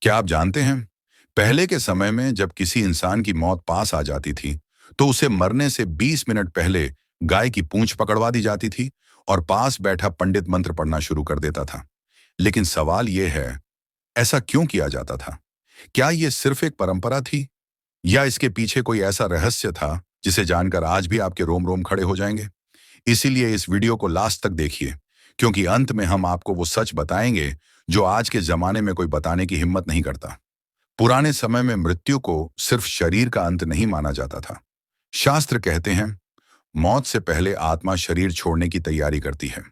क्या आप जानते हैं, पहले के समय में जब किसी इंसान की मौत पास आ जाती थी, तो उसे मरने से 20 मिनट पहले गाय की पूंछ पकड़वा दी जाती थी और पास बैठा पंडित मंत्र पढ़ना शुरू कर देता था। लेकिन सवाल यह है, ऐसा क्यों किया जाता था? क्या यह सिर्फ एक परंपरा थी या इसके पीछे कोई ऐसा रहस्य था जिसे जानकर आज भी आपके रोम रोम खड़े हो जाएंगे? इसीलिए इस वीडियो को लास्ट तक देखिए, क्योंकि अंत में हम आपको वो सच बताएंगे जो आज के जमाने में कोई बताने की हिम्मत नहीं करता। पुराने समय में मृत्यु को सिर्फ शरीर का अंत नहीं माना जाता था। शास्त्र कहते हैं, मौत से पहले आत्मा शरीर छोड़ने की तैयारी करती है।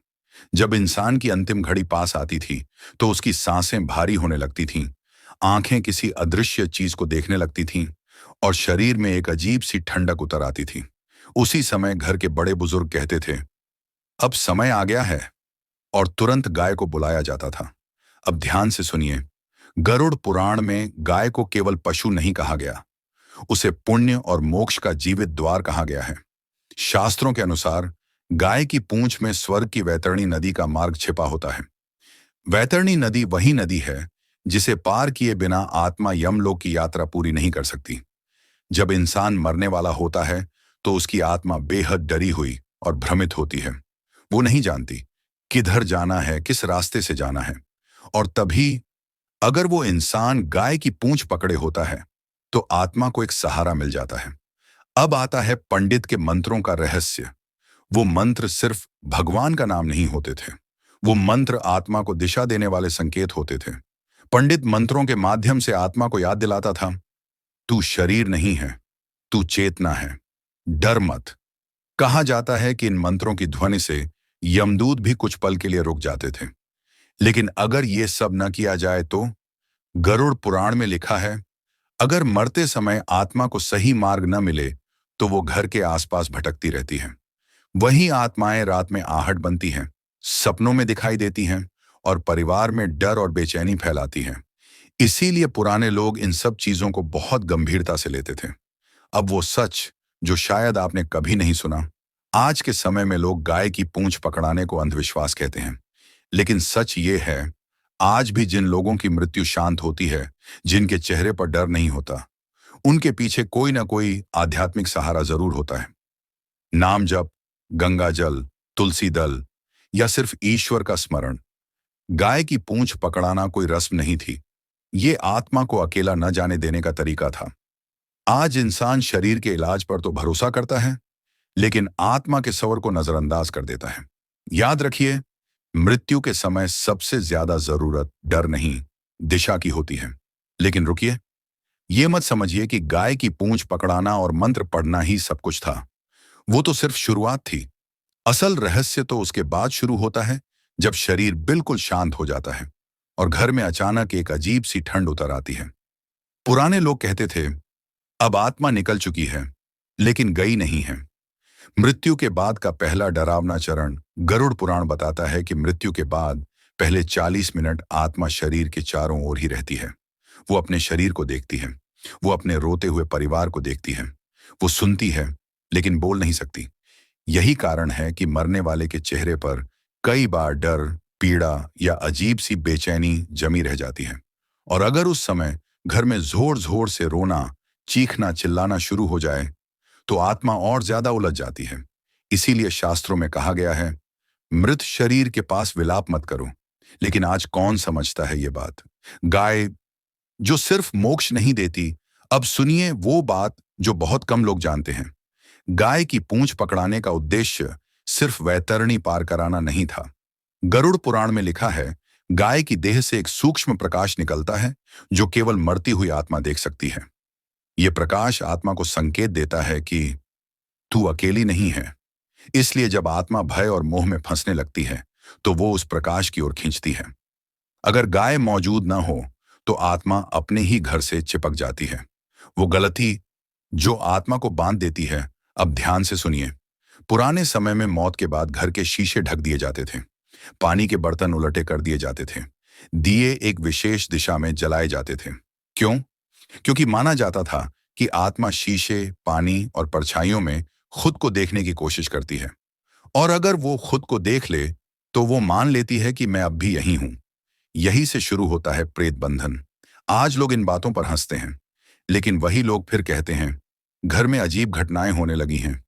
जब इंसान की अंतिम घड़ी पास आती थी, तो उसकी सांसें भारी होने लगती थीं, आंखें किसी अदृश्य चीज को देखने लगती थीं और शरीर में एक अजीब सी ठंडक उतर आती थी। उसी समय घर के बड़े बुजुर्ग कहते थे, अब समय आ गया है, और तुरंत गाय को बुलाया जाता था। अब ध्यान से सुनिए, गरुड़ पुराण में गाय को केवल पशु नहीं कहा गया, उसे पुण्य और मोक्ष का जीवित द्वार कहा गया है। शास्त्रों के अनुसार गाय की पूंछ में स्वर्ग की वैतरणी नदी का मार्ग छिपा होता है। वैतरणी नदी वही नदी है जिसे पार किए बिना आत्मा यमलोक की यात्रा पूरी नहीं कर सकती। जब इंसान मरने वाला होता है, तो उसकी आत्मा बेहद डरी हुई और भ्रमित होती है। वो नहीं जानती किधर जाना है, किस रास्ते से जाना है। और तभी अगर वो इंसान गाय की पूंछ पकड़े होता है, तो आत्मा को एक सहारा मिल जाता है। अब आता है पंडित के मंत्रों का रहस्य। वो मंत्र सिर्फ भगवान का नाम नहीं होते थे, वो मंत्र आत्मा को दिशा देने वाले संकेत होते थे। पंडित मंत्रों के माध्यम से आत्मा को याद दिलाता था, तू शरीर नहीं है, तू चेतना है, डर मत। कहा जाता है कि इन मंत्रों की ध्वनि से यमदूत भी कुछ पल के लिए रुक जाते थे। लेकिन अगर ये सब न किया जाए तो? गरुड़ पुराण में लिखा है, अगर मरते समय आत्मा को सही मार्ग न मिले, तो वो घर के आसपास भटकती रहती है। वही आत्माएं रात में आहट बनती हैं, सपनों में दिखाई देती हैं और परिवार में डर और बेचैनी फैलाती हैं। इसीलिए पुराने लोग इन सब चीजों को बहुत गंभीरता से लेते थे। अब वो सच जो शायद आपने कभी नहीं सुना, आज के समय में लोग गाय की पूंछ पकड़ाने को अंधविश्वास कहते हैं। लेकिन सच ये है, आज भी जिन लोगों की मृत्यु शांत होती है, जिनके चेहरे पर डर नहीं होता, उनके पीछे कोई ना कोई आध्यात्मिक सहारा जरूर होता है। नाम जप, गंगा जल, तुलसी दल या सिर्फ ईश्वर का स्मरण। गाय की पूंछ पकड़ाना कोई रस्म नहीं थी, ये आत्मा को अकेला न जाने देने का तरीका था। आज इंसान शरीर के इलाज पर तो भरोसा करता है, लेकिन आत्मा के स्वर को नजरअंदाज कर देता है। याद रखिए, मृत्यु के समय सबसे ज्यादा जरूरत डर नहीं, दिशा की होती है। लेकिन रुकिए, ये मत समझिए कि गाय की पूंछ पकड़ाना और मंत्र पढ़ना ही सब कुछ था। वो तो सिर्फ शुरुआत थी। असल रहस्य तो उसके बाद शुरू होता है, जब शरीर बिल्कुल शांत हो जाता है और घर में अचानक एक अजीब सी ठंड उतर आती है। पुराने लोग कहते थे, अब आत्मा निकल चुकी है, लेकिन गई नहीं है। मृत्यु के बाद का पहला डरावना चरण गरुड़ पुराण बताता है कि मृत्यु के बाद पहले 40 मिनट आत्मा शरीर के चारों ओर ही रहती है। वो अपने शरीर को देखती है, वो अपने रोते हुए परिवार को देखती है, वो सुनती है लेकिन बोल नहीं सकती। यही कारण है कि मरने वाले के चेहरे पर कई बार डर, पीड़ा या अजीब सी बेचैनी जमी रह जाती है। और अगर उस समय घर में जोर जोर से रोना, चीखना, चिल्लाना शुरू हो जाए, तो आत्मा और ज्यादा उलझ जाती है। इसीलिए शास्त्रों में कहा गया है, मृत शरीर के पास विलाप मत करो। लेकिन आज कौन समझता है ये बात? गाय जो सिर्फ मोक्ष नहीं देती, अब सुनिए वो बात जो बहुत कम लोग जानते हैं। गाय की पूंछ पकड़ाने का उद्देश्य सिर्फ वैतरणी पार कराना नहीं था। गरुड़ पुराण में लिखा है, गाय की देह से एक सूक्ष्म प्रकाश निकलता है जो केवल मरती हुई आत्मा देख सकती है। यह प्रकाश आत्मा को संकेत देता है कि तू अकेली नहीं है। इसलिए जब आत्मा भय और मोह में फंसने लगती है, तो वो उस प्रकाश की ओर खींचती है। अगर गाय मौजूद न हो, तो आत्मा अपने ही घर से चिपक जाती है। वो गलती जो आत्मा को बांध देती है, अब ध्यान से सुनिए। पुराने समय में मौत के बाद घर के शीशे ढक दिए जाते थे, पानी के बर्तन उलटे कर दिए जाते थे, दिए एक विशेष दिशा में जलाए जाते थे। क्यों? क्योंकि माना जाता था कि आत्मा शीशे, पानी और परछाइयों में खुद को देखने की कोशिश करती है, और अगर वो खुद को देख ले, तो वो मान लेती है कि मैं अब भी यही हूं। यही से शुरू होता है प्रेत बंधन। आज लोग इन बातों पर हंसते हैं, लेकिन वही लोग फिर कहते हैं घर में अजीब घटनाएं होने लगी हैं।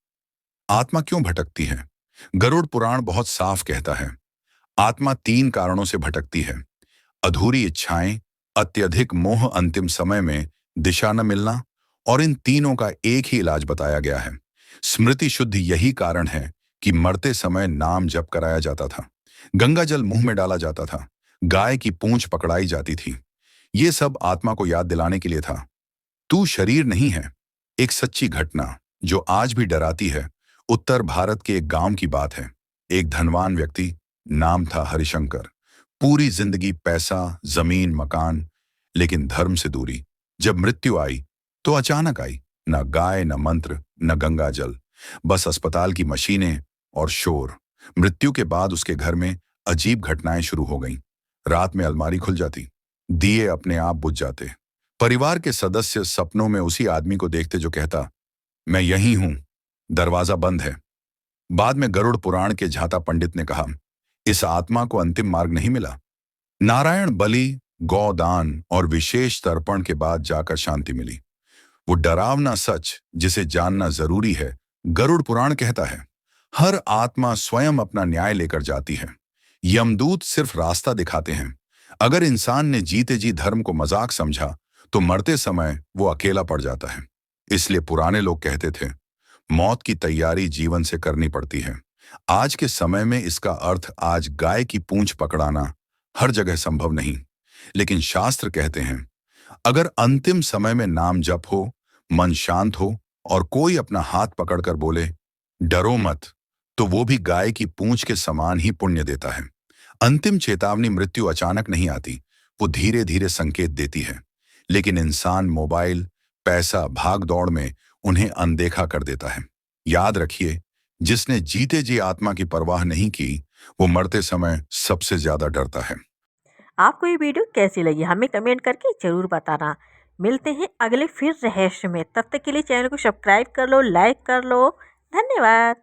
आत्मा क्यों भटकती है? गरुड़ पुराण बहुत साफ कहता है, आत्मा तीन कारणों से भटकती है। अधूरी इच्छाएं, अत्यधिक मोह, अंतिम समय में दिशा न मिलना, और इन तीनों का एक ही इलाज बताया गया है। स्मृति शुद्धि यही कारण है कि मरते समय नाम जप कराया जाता था, गंगा जल मुंह में डाला जाता था, गाय की पूंछ पकड़ाई जाती थी। ये सब आत्मा को याद दिलाने के लिए था, तू शरीर नहीं है। एक सच्ची घटना जो आज भी डराती है, उत्तर भारत के एक गांव की बात है। एक धनवान व्यक्ति, नाम था हरिशंकर, पूरी जिंदगी पैसा, जमीन, मकान, लेकिन धर्म से दूरी। जब मृत्यु आई तो अचानक आई, न गाय, न मंत्र, न गंगा जल, बस अस्पताल की मशीनें और शोर। मृत्यु के बाद उसके घर में अजीब घटनाएं शुरू हो गईं। रात में अलमारी खुल जाती, दिए अपने आप बुझ जाते, परिवार के सदस्य सपनों में उसी आदमी को देखते जो कहता, मैं यही हूं, दरवाजा बंद है। बाद में गरुड़ पुराण के झाता पंडित ने कहा, इस आत्मा को अंतिम मार्ग नहीं मिला। नारायण बलि, गौदान और विशेष तर्पण के बाद जाकर शांति मिली। वो डरावना सच जिसे जानना जरूरी है, गरुड़ पुराण कहता है, हर आत्मा स्वयं अपना न्याय लेकर जाती है। यमदूत सिर्फ रास्ता दिखाते हैं। अगर इंसान ने जीते जी धर्म को मजाक समझा तो मरते समय वो अकेला पड़ जाता है। इसलिए पुराने लोग कहते थे, मौत की तैयारी जीवन से करनी पड़ती है। आज के समय में इसका अर्थ आज गाय की पूंछ पकड़ाना हर जगह संभव नहीं, लेकिन शास्त्र कहते हैं, अगर अंतिम समय में नाम जप हो, मन शांत हो और कोई अपना हाथ पकड़कर बोले, डरो मत, तो वो भी गाय की पूंछ के समान ही पुण्य देता है। अंतिम चेतावनी मृत्यु अचानक नहीं आती, वो धीरे धीरे संकेत देती है, लेकिन इंसान मोबाइल, पैसा, भाग दौड़ में उन्हें अनदेखा कर देता है। याद रखिए, जिसने जीते जी आत्मा की परवाह नहीं की, वो मरते समय सबसे ज्यादा डरता है। आपको ये वीडियो कैसी लगी हमें कमेंट करके ज़रूर बताना। मिलते हैं अगले फिर रहस्य में, तब तक के लिए चैनल को सब्सक्राइब कर लो, लाइक कर लो। धन्यवाद।